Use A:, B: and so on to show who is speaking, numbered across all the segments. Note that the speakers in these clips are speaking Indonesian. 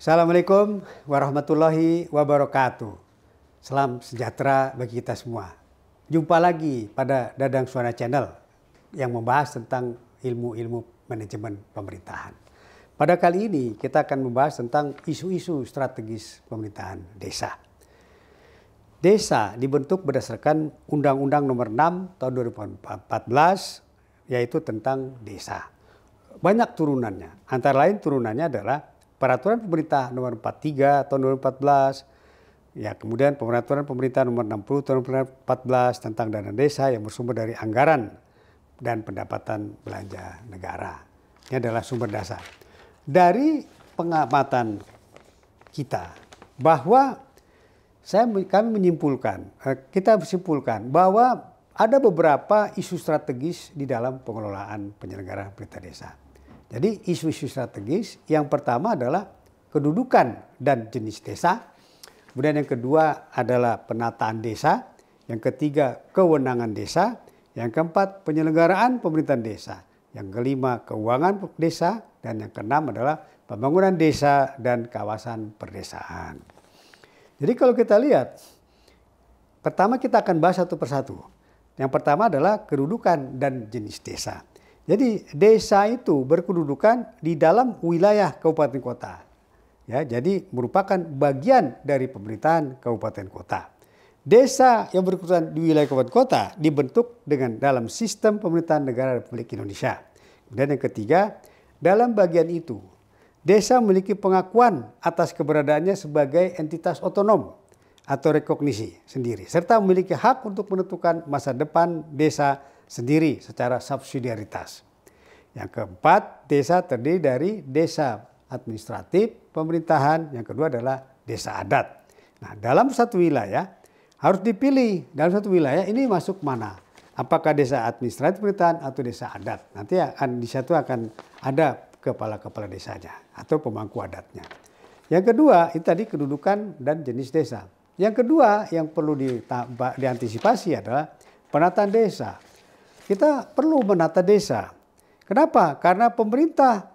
A: Assalamualaikum warahmatullahi wabarakatuh. Salam sejahtera bagi kita semua. Jumpa lagi pada Dadang Suara Channel yang membahas tentang ilmu-ilmu manajemen pemerintahan. Pada kali ini kita akan membahas tentang isu-isu strategis pemerintahan desa. Desa dibentuk berdasarkan Undang-Undang Nomor 6 Tahun 2014 yaitu tentang desa. Banyak turunannya. Antara lain turunannya adalah Peraturan Pemerintah Nomor 43 Tahun 2014, ya kemudian Peraturan Pemerintah Nomor 60 Tahun 2014 tentang dana desa yang bersumber dari anggaran dan pendapatan belanja negara. Ini adalah sumber dasar. Dari pengamatan kita bahwa kami kita menyimpulkan bahwa ada beberapa isu strategis di dalam pengelolaan penyelenggaraan pemerintah desa. Jadi isu-isu strategis yang pertama adalah kedudukan dan jenis desa. Kemudian yang kedua adalah penataan desa. Yang ketiga kewenangan desa. Yang keempat penyelenggaraan pemerintahan desa. Yang kelima keuangan desa. Dan yang keenam adalah pembangunan desa dan kawasan perdesaan. Jadi kalau kita lihat, pertama kita akan bahas satu persatu. Yang pertama adalah kedudukan dan jenis desa. Jadi desa itu berkedudukan di dalam wilayah kabupaten kota. Ya, jadi merupakan bagian dari pemerintahan kabupaten kota. Desa yang berkedudukan di wilayah kabupaten kota dibentuk dengan dalam sistem pemerintahan negara Republik Indonesia. Dan yang ketiga, dalam bagian itu desa memiliki pengakuan atas keberadaannya sebagai entitas otonom atau rekognisi sendiri. Serta memiliki hak untuk menentukan masa depan desa sendiri secara subsidiaritas. Yang keempat, desa terdiri dari desa administratif, pemerintahan. Yang kedua adalah desa adat. Nah, dalam satu wilayah harus dipilih. Dalam satu wilayah ini masuk mana? Apakah desa administratif pemerintahan atau desa adat? Nanti di situ akan ada kepala-kepala desanya atau pemangku adatnya. Yang kedua, itu tadi kedudukan dan jenis desa. Yang kedua yang perlu diantisipasi adalah penataan desa. Kita perlu menata desa. Kenapa? Karena pemerintah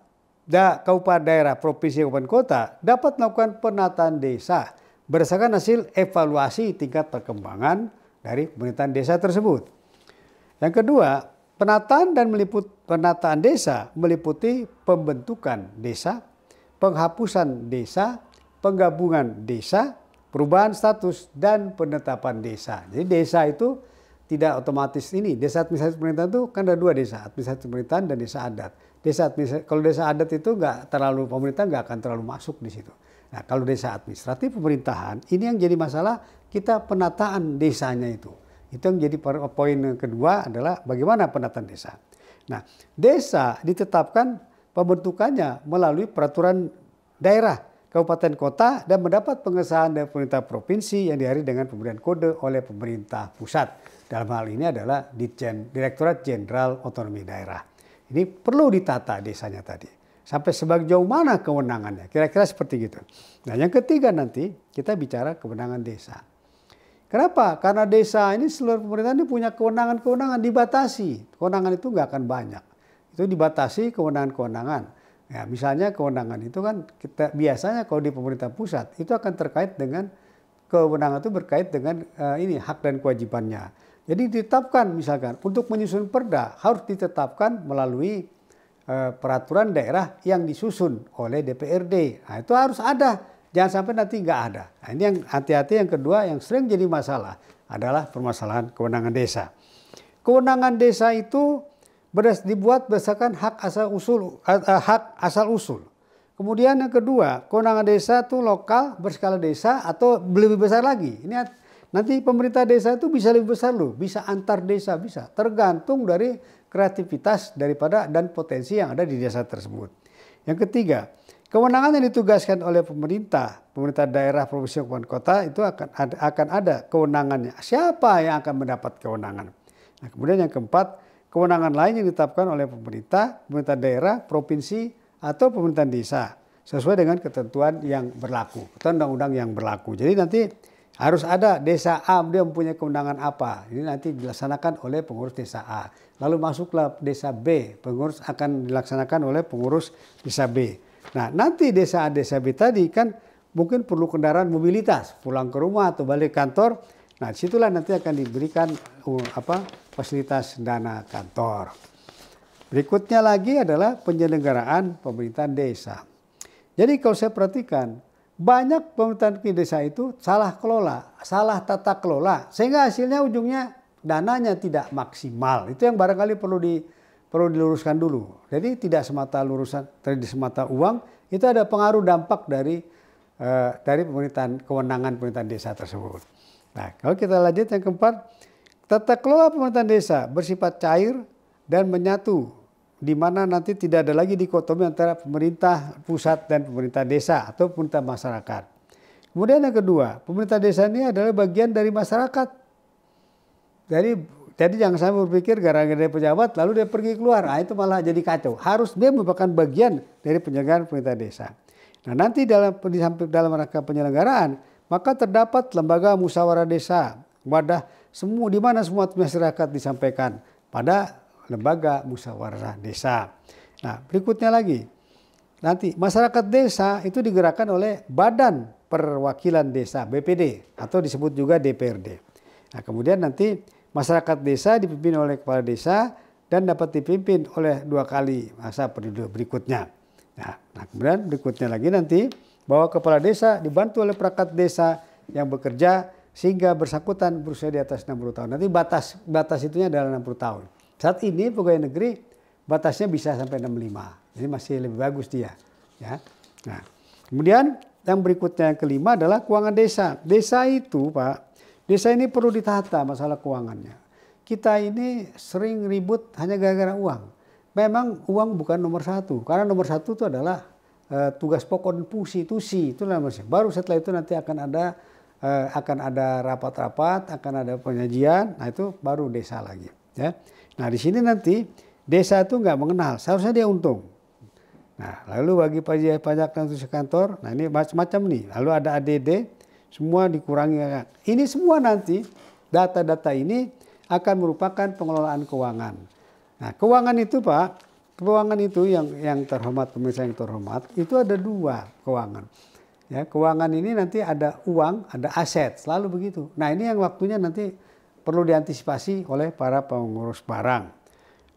A: kabupaten daerah, provinsi, kabupaten kota dapat melakukan penataan desa berdasarkan hasil evaluasi tingkat perkembangan dari pemerintahan desa tersebut. Yang kedua, penataan desa meliputi pembentukan desa, penghapusan desa, penggabungan desa, perubahan status, dan penetapan desa. Jadi desa itu tidak otomatis ini. Desa administratif pemerintahan itu kan ada dua desa, administratif pemerintahan dan desa adat. Kalau desa adat itu pemerintah nggak akan terlalu masuk di situ. Nah, kalau desa administratif pemerintahan, ini yang jadi masalah kita penataan desanya itu. Itu yang jadi poin kedua adalah bagaimana penataan desa. Nah, desa ditetapkan pembentukannya melalui peraturan daerah, kabupaten kota dan mendapat pengesahan dari pemerintah provinsi yang diakhiri dengan pemberian kode oleh pemerintah pusat. Dalam hal ini adalah Direktorat Jenderal Otonomi Daerah. Ini perlu ditata desanya tadi. Sampai sejauh mana kewenangannya. Kira-kira seperti gitu. Nah, yang ketiga nanti kita bicara kewenangan desa. Kenapa? Karena desa ini seluruh pemerintahan ini punya kewenangan-kewenangan dibatasi. Kewenangan itu nggak akan banyak. Itu dibatasi kewenangan-kewenangan. Ya, misalnya kewenangan itu kan biasanya kalau di pemerintah pusat itu akan terkait dengan kewenangan itu berkait dengan hak dan kewajibannya. Jadi ditetapkan misalkan untuk menyusun perda harus ditetapkan melalui peraturan daerah yang disusun oleh DPRD. Nah, itu harus ada. Jangan sampai nanti nggak ada. Nah, ini yang hati-hati. Yang kedua yang sering jadi masalah adalah permasalahan kewenangan desa. Kewenangan desa itu dibuat berdasarkan hak asal usul. Kemudian yang kedua, kewenangan desa itu lokal berskala desa atau lebih besar lagi. Ini nanti pemerintah desa itu bisa lebih besar loh, bisa antar desa, bisa tergantung dari kreativitas daripada dan potensi yang ada di desa tersebut. Yang ketiga, kewenangan yang ditugaskan oleh pemerintah daerah, provinsi, kabupaten kota itu akan ada kewenangannya. Siapa yang akan mendapat kewenangan? Nah, kemudian yang keempat, kewenangan lain yang ditetapkan oleh pemerintah daerah, provinsi, atau pemerintahan desa sesuai dengan ketentuan yang berlaku, atau undang-undang yang berlaku. Jadi nanti harus ada desa A, dia mempunyai kewenangan apa. Ini nanti dilaksanakan oleh pengurus desa A. Lalu masuklah desa B, pengurus akan dilaksanakan oleh pengurus desa B. Nah, nanti desa A, desa B tadi kan mungkin perlu kendaraan mobilitas, pulang ke rumah atau balik kantor. Nah, disitulah nanti akan diberikan fasilitas dana kantor. Berikutnya lagi adalah penyelenggaraan pemerintahan desa. Jadi kalau saya perhatikan, banyak pemerintahan desa itu salah kelola, salah tata kelola, sehingga hasilnya ujungnya dananya tidak maksimal. Itu yang barangkali perlu diluruskan dulu. Jadi tidak semata semata uang, itu ada pengaruh dampak dari kewenangan pemerintahan desa tersebut. Nah, kalau kita lanjut yang keempat, tata kelola pemerintahan desa bersifat cair dan menyatu, di mana nanti tidak ada lagi dikotomi antara pemerintah pusat dan pemerintah desa atau pemerintah masyarakat. Kemudian yang kedua, pemerintah desa ini adalah bagian dari masyarakat. Jadi jangan sampai berpikir gara-gara dia pejabat lalu dia pergi keluar. Nah, itu malah jadi kacau. Harus dia merupakan bagian dari penyelenggaraan pemerintah desa. Nah, nanti dalam rangka penyelenggaraan, maka terdapat lembaga musyawarah desa, wadah semua di mana semua masyarakat disampaikan pada lembaga musyawarah desa. Nah, berikutnya lagi, nanti masyarakat desa itu digerakkan oleh Badan Perwakilan Desa (BPD) atau disebut juga DPRD. Nah, kemudian nanti masyarakat desa dipimpin oleh kepala desa dan dapat dipimpin oleh 2 kali masa periode berikutnya. Nah, kemudian berikutnya lagi nanti bahwa kepala desa dibantu oleh perangkat desa yang bekerja sehingga bersangkutan berusia di atas 60 tahun. Nanti batas itunya adalah 60 tahun. Saat ini pegawai negeri batasnya bisa sampai 65. Jadi masih lebih bagus dia. Ya. Nah, kemudian yang berikutnya yang kelima adalah keuangan desa. Desa itu Pak, desa ini perlu ditata masalah keuangannya. Kita ini sering ribut hanya gara-gara uang. Memang uang bukan nomor satu. Karena nomor satu itu adalah tugas pokok dan fungsi, itu namanya. Baru setelah itu nanti akan ada rapat-rapat, akan ada penyajian. Nah, itu baru desa lagi. Ya. Nah, di sini nanti desa itu nggak mengenal, seharusnya dia untung. Nah, lalu bagi pajak dan tugas kantor, nah ini macam-macam nih. Lalu ada ADD, semua dikurangi. Ini semua nanti data-data ini akan merupakan pengelolaan keuangan. Nah, keuangan itu Pak, keuangan itu yang terhormat, pemirsa yang terhormat, itu ada 2 keuangan. Ya, keuangan ini nanti ada uang, ada aset, selalu begitu. Nah, ini yang waktunya nanti perlu diantisipasi oleh para pengurus barang.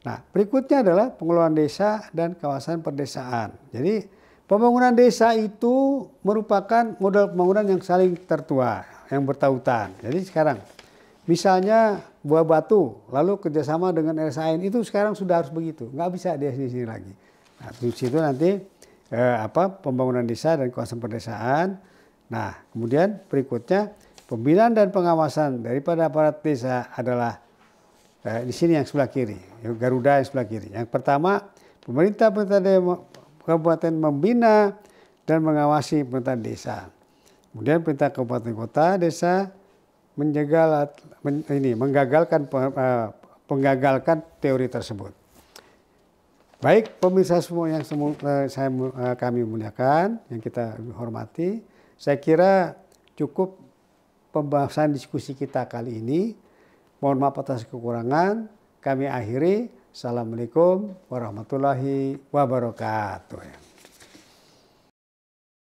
A: Nah, berikutnya adalah pengelolaan desa dan kawasan perdesaan. Jadi, pembangunan desa itu merupakan modal pembangunan yang saling tertua, yang bertautan. Jadi sekarang, misalnya Buah Batu, lalu kerjasama dengan LSAN, itu sekarang sudah harus begitu. Nggak bisa di sini lagi. Nah, di situ nanti pembangunan desa dan kawasan perdesaan. Nah, kemudian berikutnya, pembinaan dan pengawasan daripada aparat desa adalah di sini yang sebelah kiri, Garuda yang sebelah kiri. Yang pertama, pemerintah kabupaten membina dan mengawasi pemerintahan desa. Kemudian pemerintah kabupaten kota desa menggagalkan teori tersebut. Baik pemirsa semua yang kami muliakan, yang kita hormati, saya kira cukup pembahasan diskusi kita kali ini. Mohon maaf atas kekurangan. Kami akhiri. Assalamualaikum warahmatullahi wabarakatuh.